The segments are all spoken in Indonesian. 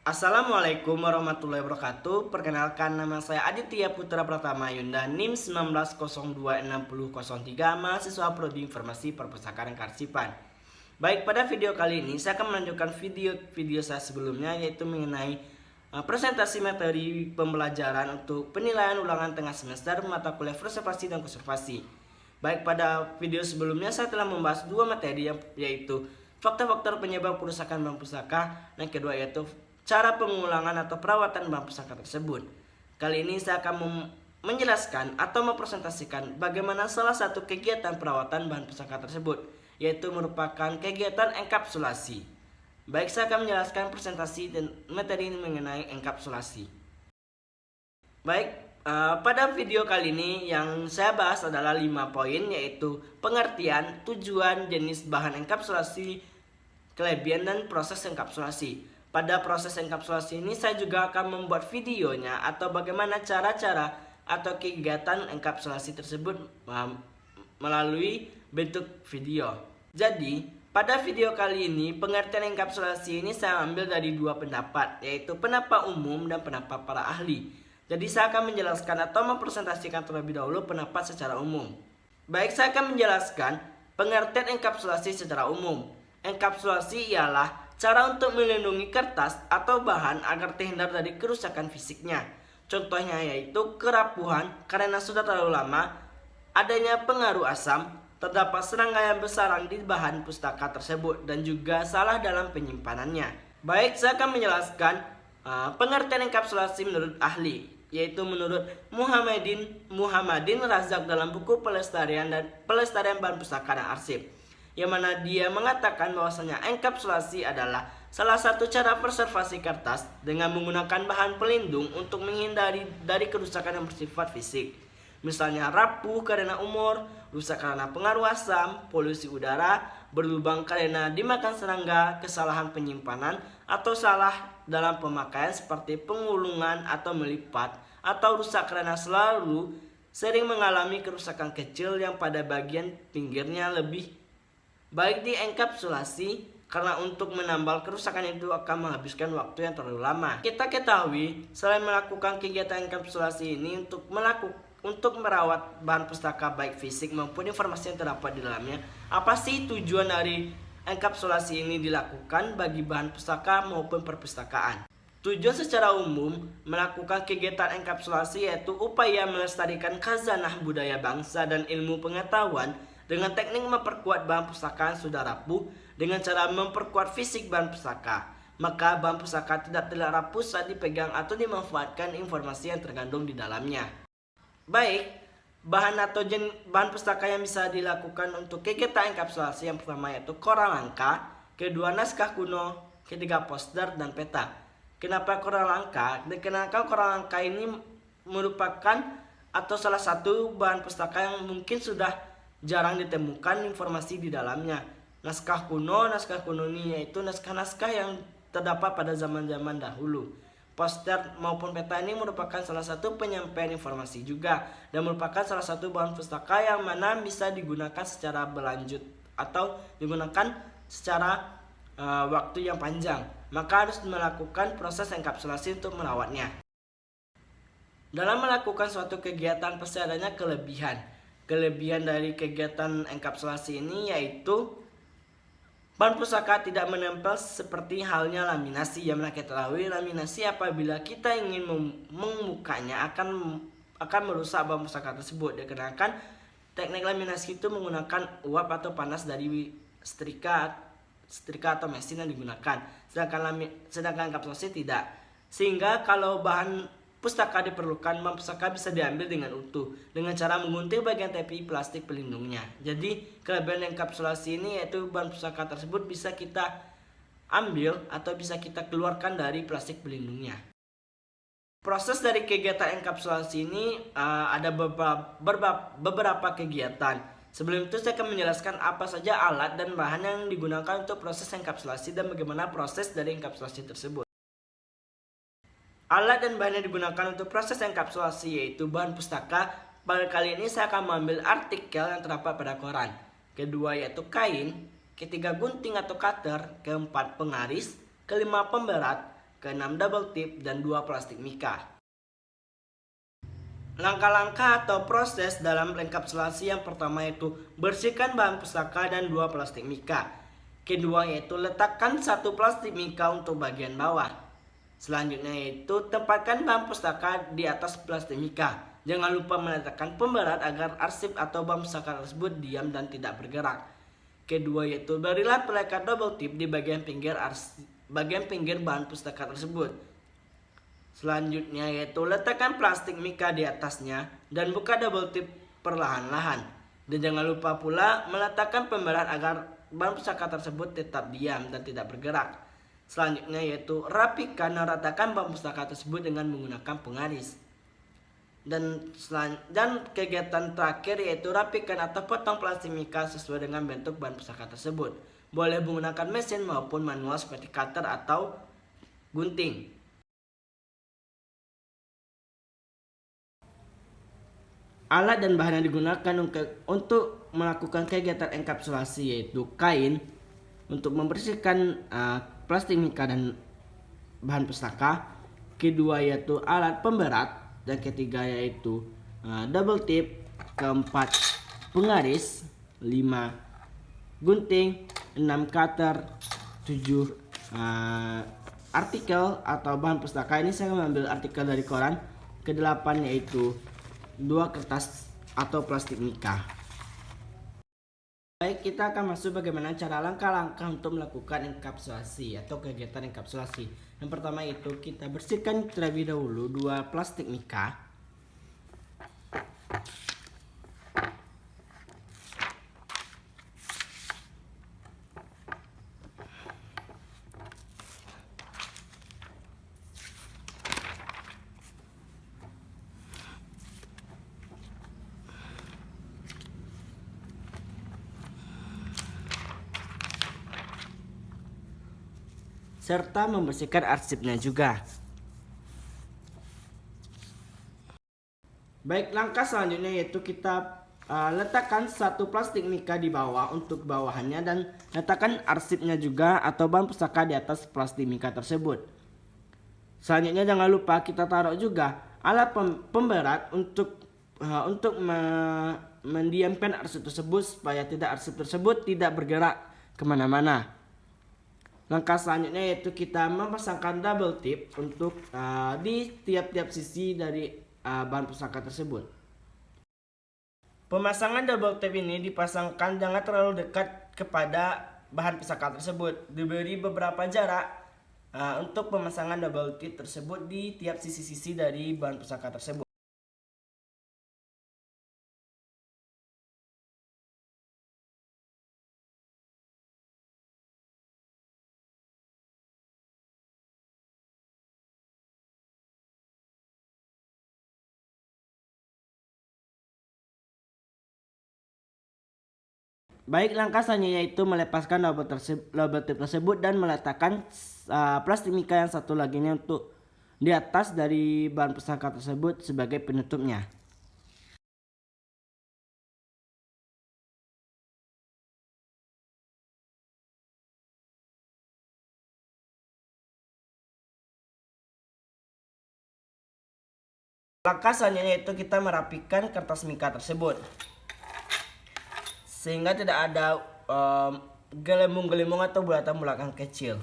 Assalamualaikum warahmatullahi wabarakatuh. Perkenalkan, nama saya Aditya Putra Pratama Yunda, NIM 19026003, mahasiswa Prodi Informasi Perpustakaan Karsipan. Baik, pada video kali ini saya akan melanjutkan video saya sebelumnya, yaitu mengenai presentasi materi pembelajaran untuk penilaian ulangan tengah semester mata kuliah filsafat dan konservasi. Baik, pada video sebelumnya saya telah membahas dua materi, yaitu faktor-faktor penyebab kerusakan bahan pustaka, dan kedua yaitu cara pengulangan atau perawatan bahan pustaka tersebut. Kali ini saya akan menjelaskan atau mempresentasikan bagaimana salah satu kegiatan perawatan bahan pustaka tersebut, yaitu merupakan kegiatan enkapsulasi. Baik, saya akan menjelaskan presentasi dan materi ini mengenai enkapsulasi. Baik, pada video kali ini yang saya bahas adalah 5 poin, yaitu pengertian, tujuan, jenis bahan enkapsulasi, kelebihan, dan proses enkapsulasi. Pada proses enkapsulasi ini saya juga akan membuat videonya atau bagaimana cara-cara atau kegiatan enkapsulasi tersebut melalui bentuk video. Jadi, pada video kali ini pengertian enkapsulasi ini saya ambil dari dua pendapat, yaitu pendapat umum dan pendapat para ahli. Jadi saya akan menjelaskan atau mempresentasikan terlebih dahulu pendapat secara umum. Baik, saya akan menjelaskan pengertian enkapsulasi secara umum. Enkapsulasi ialah cara untuk melindungi kertas atau bahan agar terhindar dari kerusakan fisiknya. Contohnya yaitu kerapuhan karena sudah terlalu lama, adanya pengaruh asam, terdapat serangga yang bersarang di bahan pustaka tersebut, dan juga salah dalam penyimpanannya. Baik, saya akan menjelaskan pengertian enkapsulasi menurut ahli, yaitu menurut Muhammadin Razak dalam buku Pelestarian Bahan Pustaka dan Arsip, yang mana dia mengatakan bahwasanya enkapsulasi adalah salah satu cara preservasi kertas dengan menggunakan bahan pelindung untuk menghindari dari kerusakan yang bersifat fisik. Misalnya rapuh karena umur, rusak karena pengaruh asam, polusi udara, berlubang karena dimakan serangga, kesalahan penyimpanan, atau salah dalam pemakaian seperti pengulungan atau melipat, atau rusak karena selalu sering mengalami kerusakan kecil yang pada bagian pinggirnya lebih baik di enkapsulasi, karena untuk menambal kerusakan itu akan menghabiskan waktu yang terlalu lama. Kita ketahui, selain melakukan kegiatan enkapsulasi ini untuk merawat bahan pustaka baik fisik maupun informasi yang terdapat di dalamnya, apa sih tujuan dari enkapsulasi ini dilakukan bagi bahan pustaka maupun perpustakaan? Tujuan secara umum melakukan kegiatan enkapsulasi yaitu upaya melestarikan khazanah budaya bangsa dan ilmu pengetahuan dengan teknik memperkuat bahan pustaka yang sudah rapuh dengan cara memperkuat fisik bahan pustaka. Maka bahan pustaka tidak rapuh saat dipegang atau dimanfaatkan informasi yang terkandung di dalamnya. Baik, bahan pustaka yang bisa dilakukan untuk kegiatan enkapsulasi yang pertama yaitu koran langka, kedua naskah kuno, ketiga poster dan peta. Kenapa koran langka? Dikarenakan koran langka ini merupakan atau salah satu bahan pustaka yang mungkin sudah jarang ditemukan informasi di dalamnya. Naskah kuno ini yaitu naskah-naskah yang terdapat pada zaman-zaman dahulu. Poster maupun peta ini merupakan salah satu penyampaian informasi juga, dan merupakan salah satu bahan pustaka yang mana bisa digunakan secara berlanjut atau digunakan secara waktu yang panjang. Maka harus melakukan proses enkapsulasi untuk merawatnya. Dalam melakukan suatu kegiatan pasti adanya kelebihan. Kelebihan dari kegiatan enkapsulasi ini yaitu bahan pustaka tidak menempel seperti halnya laminasi. Yang mana kita ketahui, laminasi apabila kita ingin membukanya akan merusak bahan pustaka tersebut. Dikarenakan teknik laminasi itu menggunakan uap atau panas dari setrika atau mesin yang digunakan. Sedangkan enkapsulasi tidak. Sehingga kalau bahan pustaka diperlukan, bahan pustaka bisa diambil dengan utuh dengan cara menggunting bagian tepi plastik pelindungnya. Jadi kelebihan enkapsulasi ini yaitu bahan pustaka tersebut bisa kita ambil atau bisa kita keluarkan dari plastik pelindungnya. Proses dari kegiatan enkapsulasi ini ada beberapa kegiatan. Sebelum itu saya akan menjelaskan apa saja alat dan bahan yang digunakan untuk proses enkapsulasi dan bagaimana proses dari enkapsulasi tersebut. Alat dan bahan yang digunakan untuk proses enkapsulasi yaitu bahan pustaka. Pada kali ini saya akan mengambil artikel yang terdapat pada koran. Kedua yaitu kain, ketiga gunting atau cutter, keempat pengaris, kelima pemberat, ke-6 double tip, dan 2 plastik mika. Langkah-langkah atau proses dalam enkapsulasi yang pertama yaitu bersihkan bahan pustaka dan 2 plastik mika. Kedua yaitu letakkan 1 plastik mika untuk bagian bawah. Selanjutnya yaitu tempatkan bahan pustaka di atas plastik mika. Jangan lupa meletakkan pemberat agar arsip atau bahan pustaka tersebut diam dan tidak bergerak. Kedua yaitu berilah pelekat double tip di bagian pinggir bahan pustaka tersebut. Selanjutnya yaitu letakkan plastik mika di atasnya dan buka double tip perlahan-lahan. Dan jangan lupa pula meletakkan pemberat agar bahan pustaka tersebut tetap diam dan tidak bergerak. Selanjutnya yaitu rapikan dan ratakan bahan pustaka tersebut dengan menggunakan pengaris. Dan kegiatan terakhir yaitu rapikan atau potong plastik mika sesuai dengan bentuk bahan pustaka tersebut. Boleh menggunakan mesin maupun manual seperti cutter atau gunting. Alat dan bahan yang digunakan untuk melakukan kegiatan enkapsulasi yaitu kain untuk membersihkan plastik mika dan bahan pustaka. Kedua yaitu alat pemberat, dan ketiga yaitu double tip. Keempat pengaris, 5 gunting, 6 cutter, 7 artikel atau bahan pustaka. Ini saya mengambil artikel dari koran. Kedelapan yaitu 2 kertas atau plastik mika. Baik, kita akan masuk bagaimana cara langkah-langkah untuk melakukan enkapsulasi atau kegiatan enkapsulasi. Yang pertama itu kita bersihkan terlebih dahulu 2 plastik mika. Serta membersihkan arsipnya juga. Baik, langkah selanjutnya yaitu kita letakkan 1 plastik mika di bawah untuk bawahannya dan letakkan arsipnya juga atau bahan pustaka di atas plastik mika tersebut. Selanjutnya jangan lupa kita taruh juga alat pemberat untuk mendiamkan arsip tersebut supaya arsip tersebut tidak bergerak kemana-mana. Langkah selanjutnya yaitu kita memasangkan double tip untuk di tiap-tiap sisi dari bahan pustaka tersebut. Pemasangan double tip ini dipasangkan jangan terlalu dekat kepada bahan pustaka tersebut. Diberi beberapa jarak untuk pemasangan double tip tersebut di tiap sisi-sisi dari bahan pustaka tersebut. Baik, langkah selanjutnya yaitu melepaskan double tip tersebut dan meletakkan plastik mika yang satu laginya untuk di atas dari bahan pustaka tersebut sebagai penutupnya. Langkah selanjutnya yaitu kita merapikan kertas mika tersebut sehingga tidak ada gelembung-gelembung atau bulatan-bulatan kecil.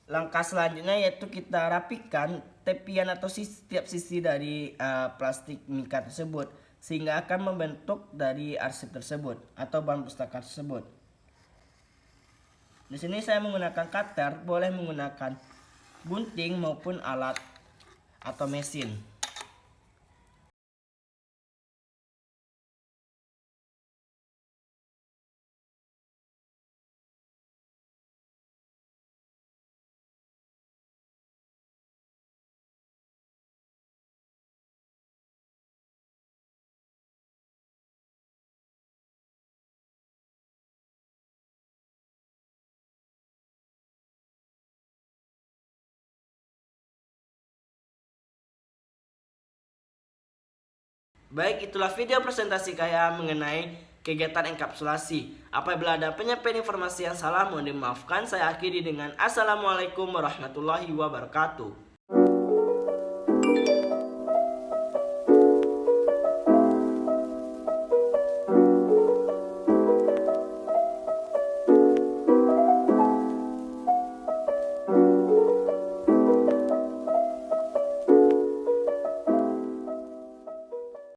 Langkah selanjutnya yaitu kita rapikan tepian atau setiap sisi dari plastik mika tersebut sehingga akan membentuk dari arsip tersebut atau bahan pustaka tersebut. Di sini saya menggunakan cutter, boleh menggunakan gunting maupun alat atau mesin. Baik, itulah video presentasi saya mengenai kegiatan enkapsulasi. Apabila ada penyampaian informasi yang salah, mohon dimaafkan. Saya akhiri dengan Assalamualaikum warahmatullahi wabarakatuh.